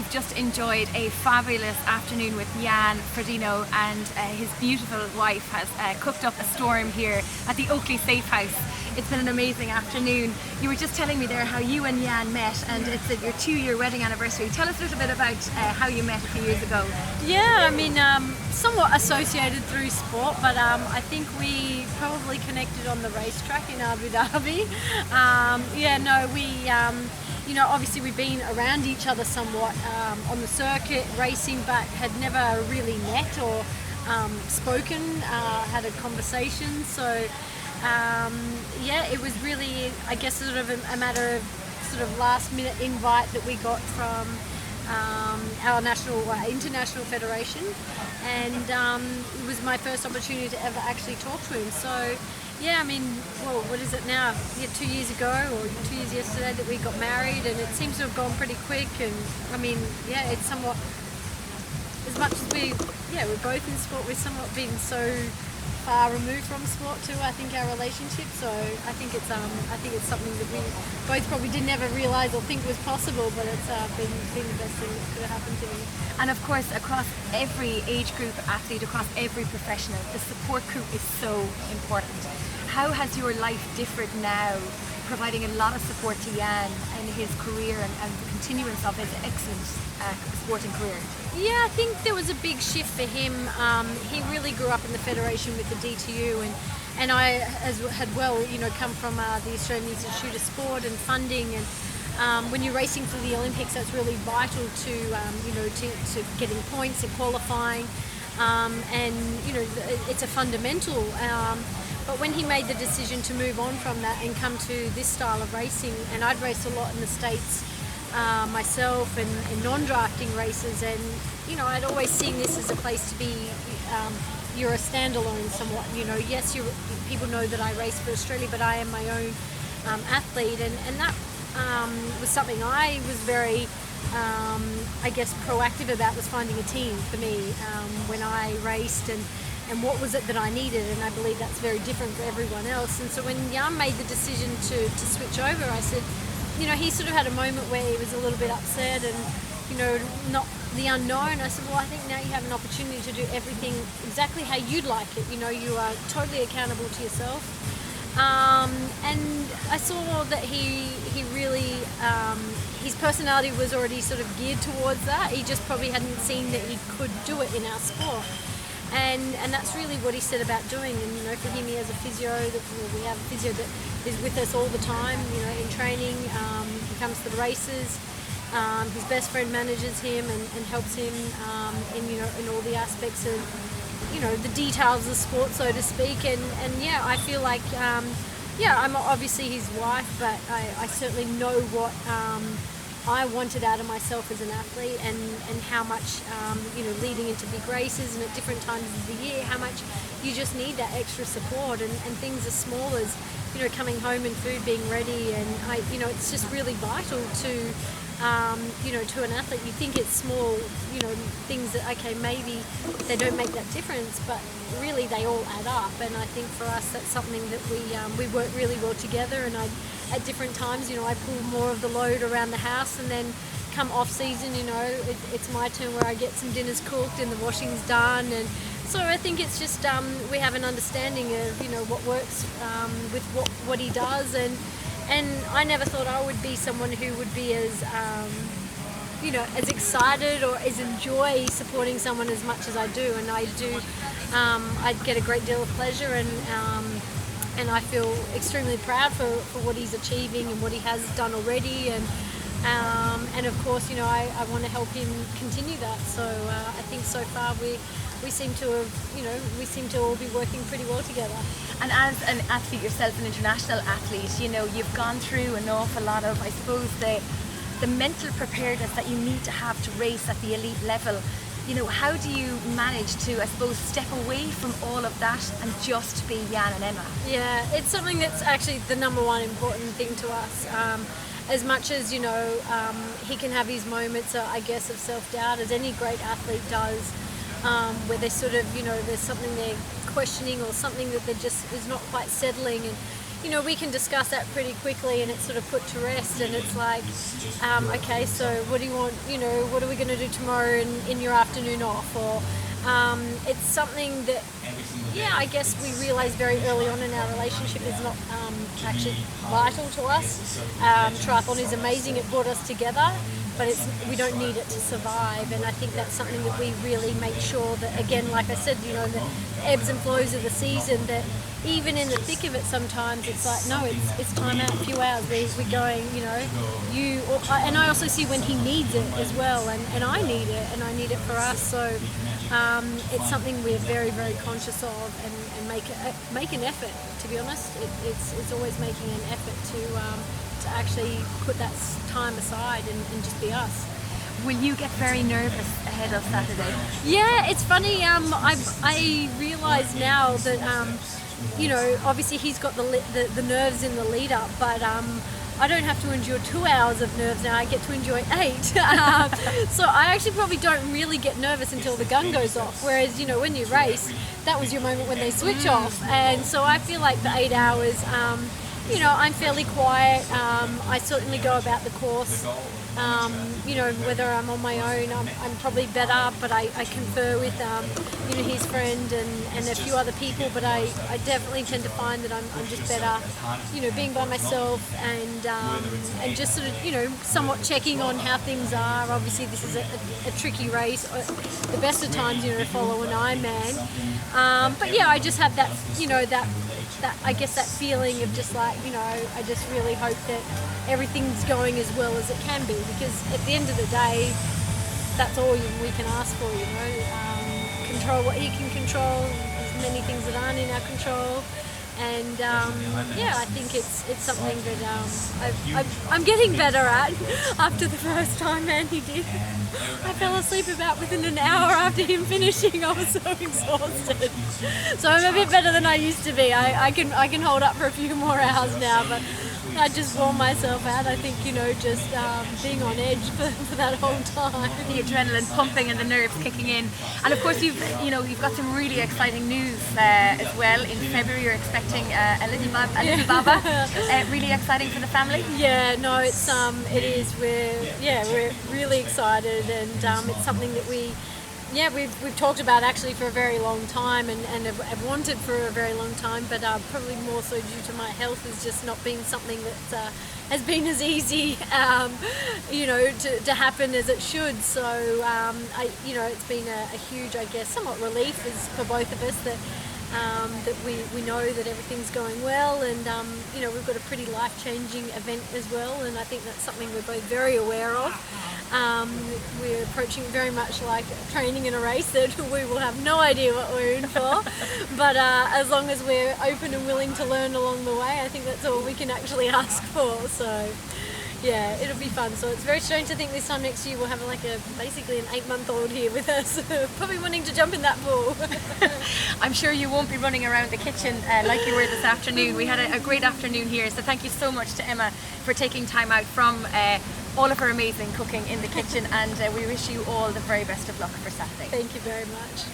We've just enjoyed a fabulous afternoon with Jan Frodeno, and his beautiful wife has cooked up a storm here at the Oakley Safe House. It's been an amazing afternoon. You were just telling me there how you and Jan met, and it's your 2-year wedding anniversary. Tell us a little bit about how you met a few years ago. Yeah, I mean, somewhat associated through sport, but I think we probably connected on the racetrack in Abu Dhabi. Obviously we've been around each other somewhat on the circuit racing, but had never really met or spoken, had a conversation. So it was really, I guess, sort of a matter of sort of last minute invite that we got from our international federation, and it was my first opportunity to ever actually talk to him. So yeah, I mean, well, what is it now? Yeah, 2 years ago, or 2 years yesterday, that we got married, and it seems to have gone pretty quick. And I mean, yeah, it's somewhat, as much as we're both in sport, we've somewhat been so far removed from sport too, I think, our relationship. So I think it's something that we both probably didn't ever realise or think was possible, but it's been the best thing that could have happened to me. And of course, across every age group athlete, across every professional, the support group is so important. How has your life differed now, providing a lot of support to Jan in his career and the continuance of his excellent sporting career? Yeah, I think there was a big shift for him. He really grew up in the federation with the DTU, and I had come from the Australian Institute of Sport and funding, and when you're racing for the Olympics, that's really vital to getting points and qualifying, it's a fundamental. But when he made the decision to move on from that and come to this style of racing, and I'd raced a lot in the States myself and non-drafting races, and I'd always seen this as a place to be. You're a standalone somewhat. Yes, people know that I race for Australia, but I am my own athlete, and that was something I was very proactive about, was finding a team for me when I raced, and what was it that I needed, and I believe that's very different for everyone else. And so when Jan made the decision to switch over, I said, he sort of had a moment where he was a little bit upset and, not the unknown. I said, well, I think now you have an opportunity to do everything exactly how you'd like it. You are totally accountable to yourself. And I saw that he really, his personality was already sort of geared towards that. He just probably hadn't seen that he could do it in our sport. And that's really what he set about doing. And for him, he has a physio. We have a physio that is with us all the time. In training, he comes to the races. His best friend manages him and helps him in all the aspects of the details of sport, so to speak. And I feel like I'm obviously his wife, but I certainly know what I wanted out of myself as an athlete, and how much leading into big races and at different times of the year, how much you just need that extra support, and things as small as coming home and food being ready, and it's just really vital to to an athlete. You think it's small things that, okay, maybe they don't make that difference, but really they all add up. And I think for us, that's something that we work really well together. And at different times, I pull more of the load around the house, and then come off season, it's my turn where I get some dinners cooked and the washing's done. And so I think it's just we have an understanding of what works with what he does, and I never thought I would be someone who would be as as excited or as enjoy supporting someone as much as I do, and I do. I get a great deal of pleasure, and I feel extremely proud for what he's achieving and what he has done already, and of course, I want to help him continue that. So I think so far we seem to have, we seem to all be working pretty well together. And as an athlete yourself, an international athlete, you've gone through an awful lot of, I suppose, the mental preparedness that you need to have to race at the elite level. How do you manage to, I suppose, step away from all of that and just be Jan and Emma? Yeah, it's something that's actually the number one important thing to us. As much as, he can have his moments, I guess, of self-doubt, as any great athlete does, where they sort of, there's something they're questioning or something that they just is not quite settling. And you know, we can discuss that pretty quickly and it's sort of put to rest, and it's like, okay, so what do you want, you know, what are we going to do tomorrow in your afternoon off? Or it's something that, yeah, I guess we realised very early on in our relationship is not actually vital to us. Triathlon is amazing, it brought us together, but we don't need it to survive, and I think that's something that we really make sure that, again, like I said, you know, the ebbs and flows of the season, that even in the thick of it sometimes it's like, no, it's time out, a few hours, we're going, you know, and I also see when he needs it as well, and I need it, and I need it for us, so it's something we're very, very conscious of, and make an effort, to be honest. It's always making an effort to actually put that time aside and just be us. Will you get very nervous ahead of Saturday? Yeah, it's funny. I realise now that you know, obviously he's got the nerves in the lead up, but I don't have to endure 2 hours of nerves now. I get to enjoy 8. So I actually probably don't really get nervous until the gun goes off. Whereas, you know, when you race, that was your moment when they switch off. And so I feel like the 8 hours, you know, I'm fairly quiet. I certainly go about the course. You know, whether I'm on my own, I'm probably better, but I confer with, you know, his friend and a few other people, but I definitely tend to find that I'm just better, you know, being by myself and just sort of, you know, somewhat checking on how things are. Obviously, this is a tricky race. The best of times, you know, to follow an Ironman. But yeah, I just have that, you know, that I guess that feeling of just like, you know, I just really hope that everything's going as well as it can be, because at the end of the day, that's all we can ask for, you know. Control what you can control. There's many things that aren't in our control, and yeah, I think it's something that I'm getting better at. After the first time, man, he did. I fell asleep about within an hour after him finishing. I was so exhausted. So I'm a bit better than I used to be. I can hold up for a few more hours now, but I just wore myself out. I think, you know, just being on edge for that whole time. The adrenaline pumping and the nerves kicking in, and of course you've got some really exciting news as well. In February, you're expecting a little baba. Really exciting for the family. Yeah, no, it is. We're really excited, and it's something that we've talked about actually for a very long time, and have wanted for a very long time, but probably more so due to my health is just not being something that has been as easy, you know, to happen as it should. So, you know, it's been a huge, I guess, somewhat relief for both of us that we know that everything's going well, and you know, we've got a pretty life-changing event as well, and I think that's something we're both very aware of. We're approaching it very much like training in a race that we will have no idea what we're in for, but as long as we're open and willing to learn along the way, I think that's all we can actually ask for. So yeah, it'll be fun. So it's very strange to think this time next year we'll have like basically an 8-month-old here with us, probably wanting to jump in that pool. I'm sure you won't be running around the kitchen like you were this afternoon. We had a great afternoon here, so thank you so much to Emma for taking time out from all of her amazing cooking in the kitchen, and we wish you all the very best of luck for Saturday. Thank you very much.